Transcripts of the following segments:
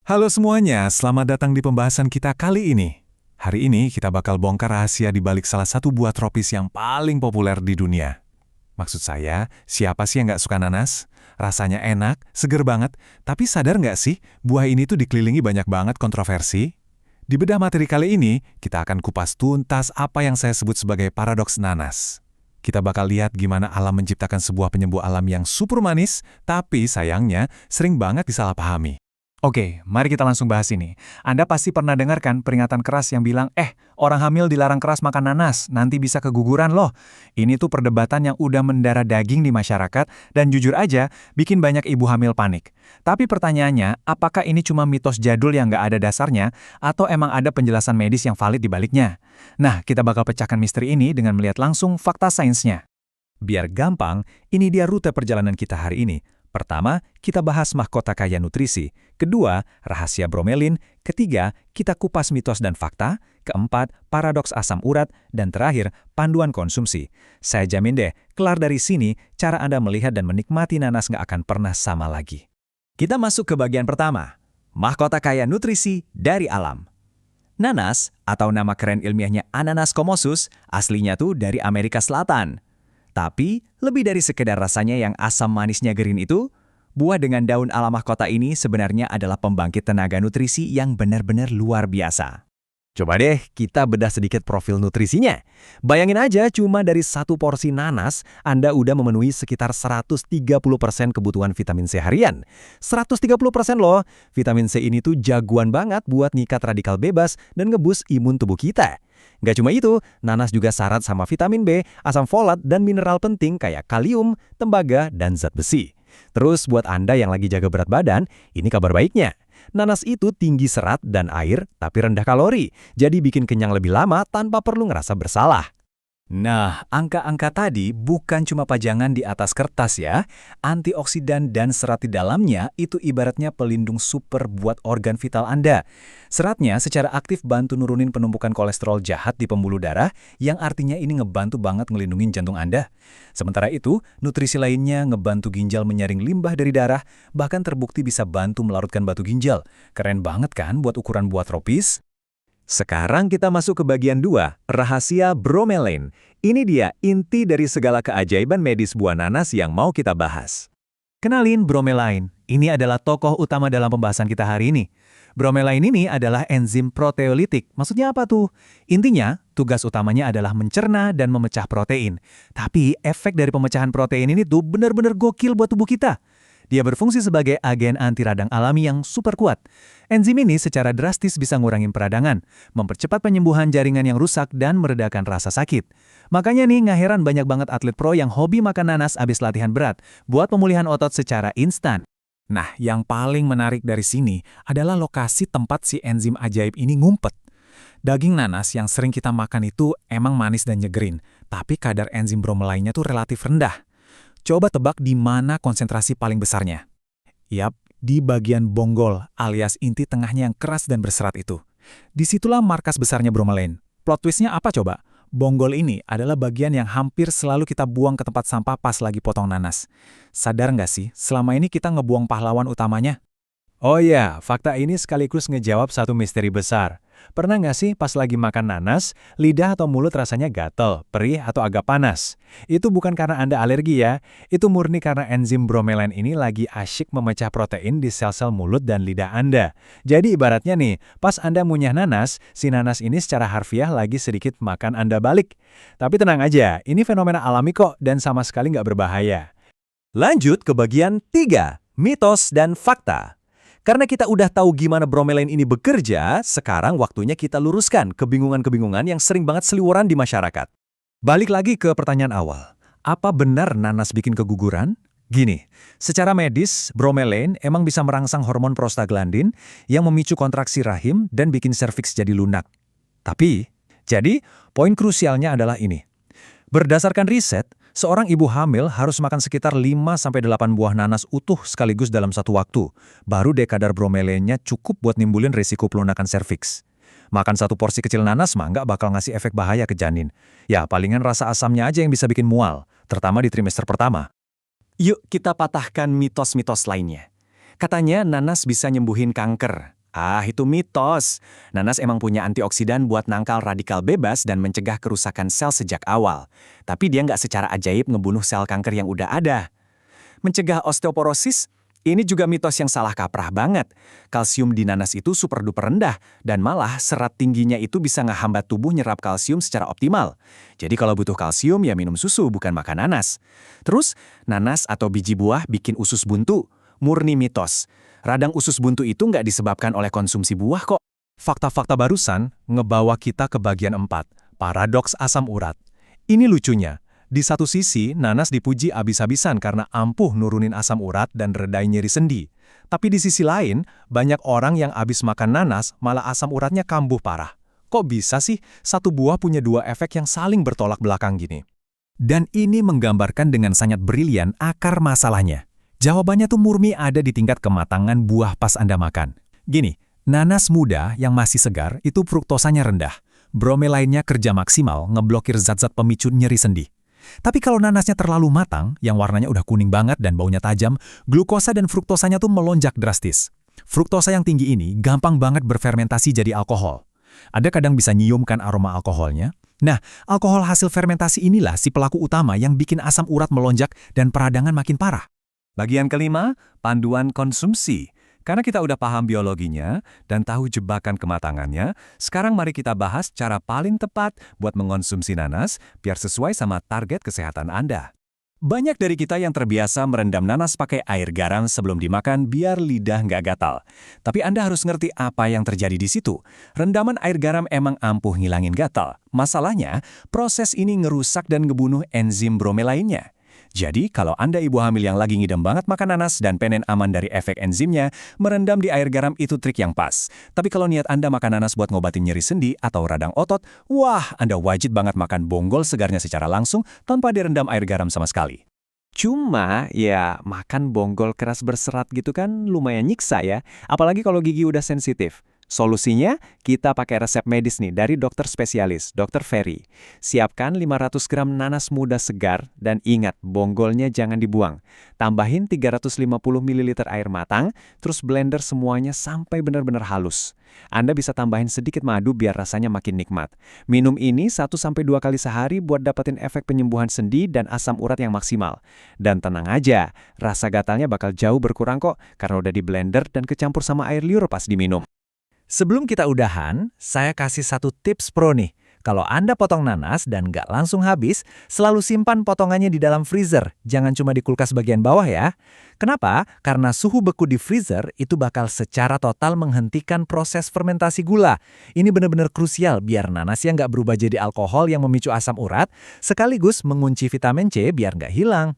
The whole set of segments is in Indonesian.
Halo semuanya, selamat datang di pembahasan kita kali ini. Hari ini kita bakal bongkar rahasia di balik salah satu buah tropis yang paling populer di dunia. Maksud saya, siapa sih yang nggak suka nanas? Rasanya enak, seger banget, tapi sadar nggak sih, buah ini tuh dikelilingi banyak banget kontroversi? Di bedah materi kali ini, kita akan kupas tuntas apa yang saya sebut sebagai paradoks nanas. Kita bakal lihat gimana alam menciptakan sebuah penyembuh alam yang super manis, tapi sayangnya sering banget disalahpahami. Oke, mari kita langsung bahas ini. Anda pasti pernah dengar kan peringatan keras yang bilang, orang hamil dilarang keras makan nanas, nanti bisa keguguran loh. Ini tuh perdebatan yang udah mendarah daging di masyarakat, dan jujur aja, bikin banyak ibu hamil panik. Tapi pertanyaannya, apakah ini cuma mitos jadul yang nggak ada dasarnya, atau emang ada penjelasan medis yang valid di baliknya? Nah, kita bakal pecahkan misteri ini dengan melihat langsung fakta sainsnya. Biar gampang, ini dia rute perjalanan kita hari ini. Pertama, kita bahas mahkota kaya nutrisi. Kedua, rahasia bromelin. Ketiga, kita kupas mitos dan fakta. Keempat, paradoks asam urat. Dan terakhir, panduan konsumsi. Saya jamin deh, kelar dari sini, cara Anda melihat dan menikmati nanas nggak akan pernah sama lagi. Kita masuk ke bagian pertama. Mahkota kaya nutrisi dari alam. Nanas, atau nama keren ilmiahnya Ananas commosus, aslinya tuh dari Amerika Selatan. Tapi, lebih dari sekedar rasanya yang asam manisnya gerin itu, buah dengan daun ala mahkota ini sebenarnya adalah pembangkit tenaga nutrisi yang benar-benar luar biasa. Coba deh kita bedah sedikit profil nutrisinya. Bayangin aja cuma dari satu porsi nanas, Anda udah memenuhi sekitar 130% kebutuhan vitamin C harian. 130% loh, vitamin C ini tuh jagoan banget buat ngikat radikal bebas dan ngebus imun tubuh kita. Nggak cuma itu, nanas juga syarat sama vitamin B, asam folat, dan mineral penting kayak kalium, tembaga, dan zat besi. Terus buat Anda yang lagi jaga berat badan, ini kabar baiknya. Nanas itu tinggi serat dan air, tapi rendah kalori, jadi bikin kenyang lebih lama tanpa perlu ngerasa bersalah. Nah, angka-angka tadi bukan cuma pajangan di atas kertas ya. Antioksidan dan serat di dalamnya itu ibaratnya pelindung super buat organ vital Anda. Seratnya secara aktif bantu nurunin penumpukan kolesterol jahat di pembuluh darah, yang artinya ini ngebantu banget ngelindungin jantung Anda. Sementara itu, nutrisi lainnya ngebantu ginjal menyaring limbah dari darah, bahkan terbukti bisa bantu melarutkan batu ginjal. Keren banget kan buat ukuran buah tropis? Sekarang kita masuk ke bagian 2, rahasia bromelin. Ini dia inti dari segala keajaiban medis buah nanas yang mau kita bahas. Kenalin bromelain. Ini adalah tokoh utama dalam pembahasan kita hari ini. Bromelain ini adalah enzim proteolitik. Maksudnya apa tuh? Intinya, tugas utamanya adalah mencerna dan memecah protein. Tapi efek dari pemecahan protein ini tuh benar-benar gokil buat tubuh kita. Dia berfungsi sebagai agen anti radang alami yang super kuat. Enzim ini secara drastis bisa ngurangin peradangan, mempercepat penyembuhan jaringan yang rusak, dan meredakan rasa sakit. Makanya nih, nggak heran banyak banget atlet pro yang hobi makan nanas abis latihan berat, buat pemulihan otot secara instan. Nah, yang paling menarik dari sini adalah lokasi tempat si enzim ajaib ini ngumpet. Daging nanas yang sering kita makan itu emang manis dan nyegerin, tapi kadar enzim bromelainnya tuh relatif rendah. Coba tebak di mana konsentrasi paling besarnya. Yap, di bagian bonggol alias inti tengahnya yang keras dan berserat itu. Disitulah markas besarnya bromelain. Plot twistnya apa coba? Bonggol ini adalah bagian yang hampir selalu kita buang ke tempat sampah pas lagi potong nanas. Sadar nggak sih, selama ini kita ngebuang pahlawan utamanya? Oh ya, fakta ini sekaligus ngejawab satu misteri besar. Pernah nggak sih pas lagi makan nanas, lidah atau mulut rasanya gatel, perih, atau agak panas? Itu bukan karena Anda alergi ya, itu murni karena enzim bromelain ini lagi asyik memecah protein di sel-sel mulut dan lidah Anda. Jadi ibaratnya nih, pas Anda ngunyah nanas, si nanas ini secara harfiah lagi sedikit makan Anda balik. Tapi tenang aja, ini fenomena alami kok dan sama sekali nggak berbahaya. Lanjut ke bagian 3, mitos dan fakta. Karena kita udah tahu gimana bromelain ini bekerja, sekarang waktunya kita luruskan kebingungan-kebingungan yang sering banget seliweran di masyarakat. Balik lagi ke pertanyaan awal. Apa benar nanas bikin keguguran? Gini, secara medis, bromelain emang bisa merangsang hormon prostaglandin yang memicu kontraksi rahim dan bikin serviks jadi lunak. Tapi, jadi poin krusialnya adalah ini. Berdasarkan riset, seorang ibu hamil harus makan sekitar 5-8 buah nanas utuh sekaligus dalam satu waktu. Baru deh kadar bromelainnya cukup buat nimbulin risiko pelunakan serviks. Makan satu porsi kecil nanas mah nggak bakal ngasih efek bahaya ke janin. Ya, palingan rasa asamnya aja yang bisa bikin mual, terutama di trimester pertama. Yuk kita patahkan mitos-mitos lainnya. Katanya nanas bisa nyembuhin kanker. Ah, itu mitos. Nanas emang punya antioksidan buat nangkal radikal bebas dan mencegah kerusakan sel sejak awal. Tapi dia nggak secara ajaib ngebunuh sel kanker yang udah ada. Mencegah osteoporosis, ini juga mitos yang salah kaprah banget. Kalsium di nanas itu super duper rendah, dan malah serat tingginya itu bisa ngehambat tubuh nyerap kalsium secara optimal. Jadi kalau butuh kalsium ya minum susu, bukan makan nanas. Terus, nanas atau biji buah bikin usus buntu. Murni mitos. Radang usus buntu itu nggak disebabkan oleh konsumsi buah kok. Fakta-fakta barusan ngebawa kita ke bagian 4, paradoks asam urat. Ini lucunya. Di satu sisi, nanas dipuji abis-abisan karena ampuh nurunin asam urat dan redai nyeri sendi. Tapi di sisi lain, banyak orang yang abis makan nanas malah asam uratnya kambuh parah. Kok bisa sih satu buah punya dua efek yang saling bertolak belakang gini? Dan ini menggambarkan dengan sangat brilian akar masalahnya. Jawabannya tuh murni ada di tingkat kematangan buah pas Anda makan. Gini, nanas muda yang masih segar itu fruktosanya rendah. Bromelainnya kerja maksimal ngeblokir zat-zat pemicu nyeri sendi. Tapi kalau nanasnya terlalu matang, yang warnanya udah kuning banget dan baunya tajam, glukosa dan fruktosanya tuh melonjak drastis. Fruktosa yang tinggi ini gampang banget berfermentasi jadi alkohol. Ada kadang bisa nyiumkan aroma alkoholnya. Nah, alkohol hasil fermentasi inilah si pelaku utama yang bikin asam urat melonjak dan peradangan makin parah. Bagian kelima, panduan konsumsi. Karena kita udah paham biologinya dan tahu jebakan kematangannya, sekarang mari kita bahas cara paling tepat buat mengonsumsi nanas biar sesuai sama target kesehatan Anda. Banyak dari kita yang terbiasa merendam nanas pakai air garam sebelum dimakan biar lidah nggak gatal. Tapi Anda harus ngerti apa yang terjadi di situ. Rendaman air garam emang ampuh ngilangin gatal. Masalahnya, proses ini ngerusak dan ngebunuh enzim bromelainnya. Jadi, kalau Anda ibu hamil yang lagi ngidam banget makan nanas dan pengen aman dari efek enzimnya, merendam di air garam itu trik yang pas. Tapi kalau niat Anda makan nanas buat ngobatin nyeri sendi atau radang otot, wah, Anda wajib banget makan bonggol segarnya secara langsung tanpa direndam air garam sama sekali. Cuma, ya makan bonggol keras berserat gitu kan lumayan nyiksa ya, apalagi kalau gigi udah sensitif. Solusinya, kita pakai resep medis nih dari dokter spesialis, Dr. Ferry. Siapkan 500 gram nanas muda segar dan ingat, bonggolnya jangan dibuang. Tambahin 350 ml air matang, terus blender semuanya sampai benar-benar halus. Anda bisa tambahin sedikit madu biar rasanya makin nikmat. Minum ini 1-2 kali sehari buat dapetin efek penyembuhan sendi dan asam urat yang maksimal. Dan tenang aja, rasa gatalnya bakal jauh berkurang kok karena udah di blender dan kecampur sama air liur pas diminum. Sebelum kita udahan, saya kasih satu tips pro nih. Kalau Anda potong nanas dan nggak langsung habis, selalu simpan potongannya di dalam freezer. Jangan cuma di kulkas bagian bawah ya. Kenapa? Karena suhu beku di freezer itu bakal secara total menghentikan proses fermentasi gula. Ini benar-benar krusial biar nanasnya nggak berubah jadi alkohol yang memicu asam urat, sekaligus mengunci vitamin C biar nggak hilang.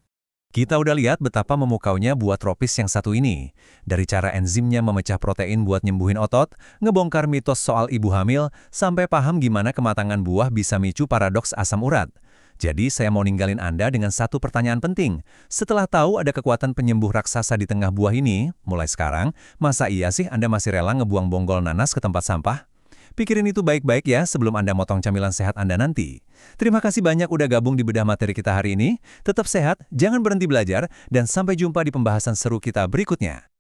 Kita udah lihat betapa memukaunya buah tropis yang satu ini. Dari cara enzimnya memecah protein buat nyembuhin otot, ngebongkar mitos soal ibu hamil, sampai paham gimana kematangan buah bisa micu paradoks asam urat. Jadi saya mau ninggalin Anda dengan satu pertanyaan penting. Setelah tahu ada kekuatan penyembuh raksasa di tengah buah ini, mulai sekarang, masa iya sih Anda masih rela ngebuang bonggol nanas ke tempat sampah? Pikirin itu baik-baik ya sebelum Anda motong camilan sehat Anda nanti. Terima kasih banyak udah gabung di bedah materi kita hari ini. Tetap sehat, jangan berhenti belajar, dan sampai jumpa di pembahasan seru kita berikutnya.